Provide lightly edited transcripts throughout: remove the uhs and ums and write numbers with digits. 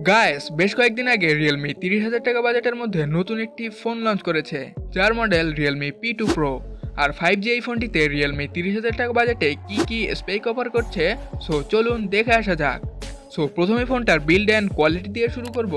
Guys, বেশ কয়েকদিন আগে রিয়েলমি 30,000 টাকা বাজেটের মধ্যে নতুন একটি ফোন লঞ্চ করেছে, যার মডেল রিয়েলমি P2 Pro। আর 5G এই ফোনটিতে রিয়েলমি 30,000 টাকা বাজেটে কি স্পেক অফার করছে, সো চলুন দেখে আসা যাক। সো প্রথমে ফোনটার বিল্ড অ্যান্ড কোয়ালিটি দিয়ে শুরু করব।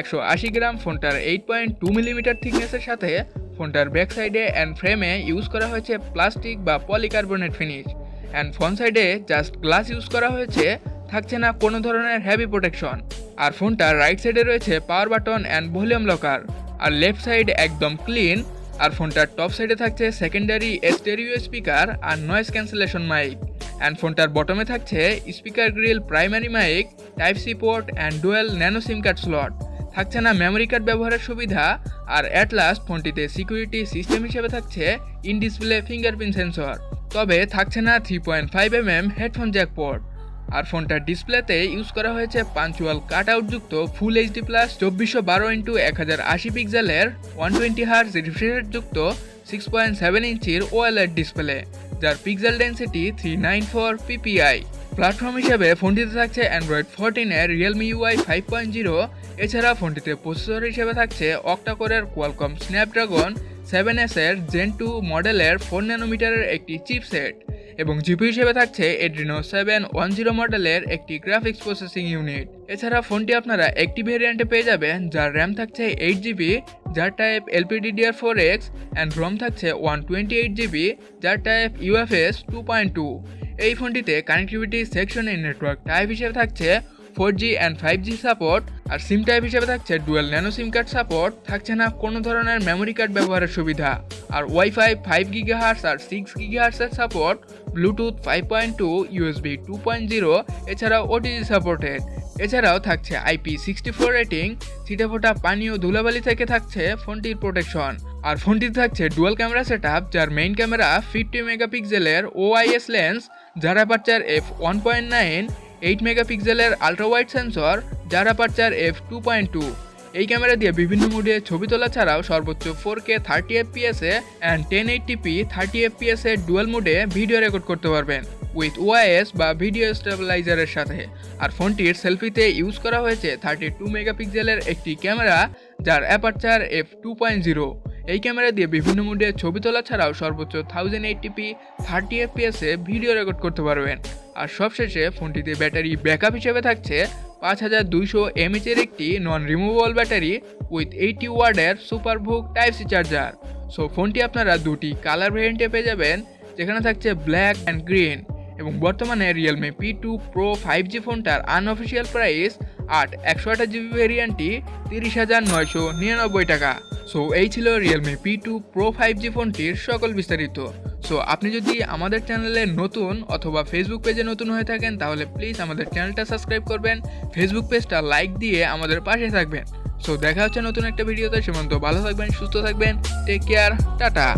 180 গ্রাম ফোনটার 8.2 মিলিমিটার থিকনেসের সাথে ফোনটার ব্যাক সাইডে অ্যান্ড ফ্রেমে ইউজ করা হয়েছে প্লাস্টিক বা পলিকার্বনেট ফিনিশ, অ্যান্ড ফ্রন্ট সাইডে জাস্ট গ্লাস ইউজ করা হয়েছে, থাকছে না কোনো ধরনের হেভি প্রোটেকশন। আর ফোনটার রাইট সাইডে রয়েছে power button and volume locker, আর লেফট সাইড একদম ক্লিন। আর ফোনটার টপ সাইডে থাকছে সেকেন্ডারি স্টেরিও স্পিকার আর নয়েজ ক্যান্সেলেশন মাইক, অ্যান্ড ফোনটার বটমে থাকছে speaker grill, primary mic, type C port and dual nano SIM card slot. থাকছে না মেমোরি কার্ড ব্যবহারের সুবিধা। আর অ্যাট লাস্ট ফোনটিতে সিকিউরিটি সিস্টেম হিসেবে থাকছে ইন ডিসপ্লে ফিঙ্গারপ্রিন্ট সেন্সর, তবে থাকছে না 3.5mm হেডফোন জ্যাক পোর্ট। আর ফোনটার ডিসপ্লেতে ইউজ করা হয়েছে পাঞ্চুয়াল কাট আউটযুক্ত ফুল এইচডি প্লাস 2412x1080 পিক্সেলের 120Hz রিফ্রেশ রেট যুক্ত 6.7 ইঞ্চির OLED ডিসপ্লে, যার পিক্সেল ডেন্সিটি 394 ppi। প্ল্যাটফর্ম হিসেবে ফোনটিতে থাকছে অ্যান্ড্রয়েড 14 এর রিয়েলমি UI 5.0। এছাড়া ফোনটিতে প্রসেসর হিসেবে থাকছে অক্টাকোরের কোয়ালকম স্ন্যাপড্রাগন 7S এর Gen 2 মডেলের 4 ন্যানোমিটারের একটি চিপসেট, এবং জিপি হিসেবে থাকছে Adreno 710 মডেলের একটি গ্রাফিক্স প্রসেসিং ইউনিট। এছাড়া ফোনটি আপনারা একটি ভেরিয়েন্টে পেয়ে যাবেন, যার র্যাম থাকছে 8GB, যার টাইপ LPDDR4X, অ্যান্ড রম থাকছে 128GB, যার টাইপ UFS 2.2। এই ফোনটিতে কানেক্টিভিটি সেকশনে নেটওয়ার্ক টাইপ হিসেবে থাকছে 4G অ্যান্ড 5G সাপোর্ট, আর সিম টাইপ হিসেবে থাকছে dual nano SIM card support. থাকছে না কোনো ধরনের মেমোরি কার্ড ব্যবহারের সুবিধা। আর ওয়াইফাই 5 GHz আর 6 GHz এর সাপোর্ট, ব্লুটুথ 5.2, USB 2.0, এছাড়াও OTG সাপোর্টেড। এছাড়াও থাকছে IP64 রেটিং, ছিটে ফোটা পানি ও ধুলাবালি থেকে থাকছে ফোনটির প্রোটেকশন। আর ফোনটিতে থাকছে ডুয়াল ক্যামেরা সেটআপ, যার মেইন ক্যামেরা 50 মেগাপিক্সেলের OIS লেন্স, যার অ্যাপারচার f1.9, 8 মেগাপিক্সেলের আলট্রা ওয়াইড সেন্সর, যার অ্যাপারচার f2.2। এই ক্যামেরা দিয়ে বিভিন্ন মোডে ছবি তোলা ছাড়াও সর্বোচ্চ 4K 30fps and 1080p 30fps এর ডুয়াল মোডে ভিডিও রেকর্ড করতে পারবেন উইথ OIS বা ভিডিও স্টেবিলাইজারের সাথে। আর ফোনটির সেলফিতে ইউজ করা হয়েছে 32 মেগাপিক্সেলের একটি ক্যামেরা, যার অ্যাপারচার f2.0। এই ক্যামেরা দিয়ে বিভিন্ন মোডে ছবি তোলা ছাড়াও সর্বোচ্চ 1080p 30fps এ ভিডিও রেকর্ড করতে পারবেন। আর সবশেষে ফোনটিতে ব্যাটারি ব্যাকআপ হিসেবে থাকছে 5200 mAh এর একটি নন রিমুভেবল ব্যাটারি উইথ 80 ওয়াটের SUPERVOOC type C charger. So ফোনটি আপনারা দুটি কালার ভেরিয়েন্টে পেয়ে যাবেন, যেখানে থাকছে ব্ল্যাক অ্যান্ড গ্রিন। এবং বর্তমানে রিয়েলমি P2 Pro 5G ফোনটার আনঅফিসিয়াল প্রাইস 128GB ভেরিয়েন্টটি 30,999 টাকা। সো এই ছিল রিয়েলমি P2 Pro 5G ফোনটির সকল বিস্তারিত। সো আপনি যদি আমাদের চ্যানেলে নতুন অথবা ফেসবুক পেজে নতুন হয়ে থাকেন, তাহলে প্লিজ আমাদের চ্যানেলটা সাবস্ক্রাইব করবেন, ফেসবুক পেজটা লাইক দিয়ে আমাদের পাশে থাকবেন। সো দেখা হচ্ছে নতুন একটা ভিডিওতে। সে পর্যন্ত ভালো থাকবেন, সুস্থ থাকবেন, টেক কেয়ার, টাটা।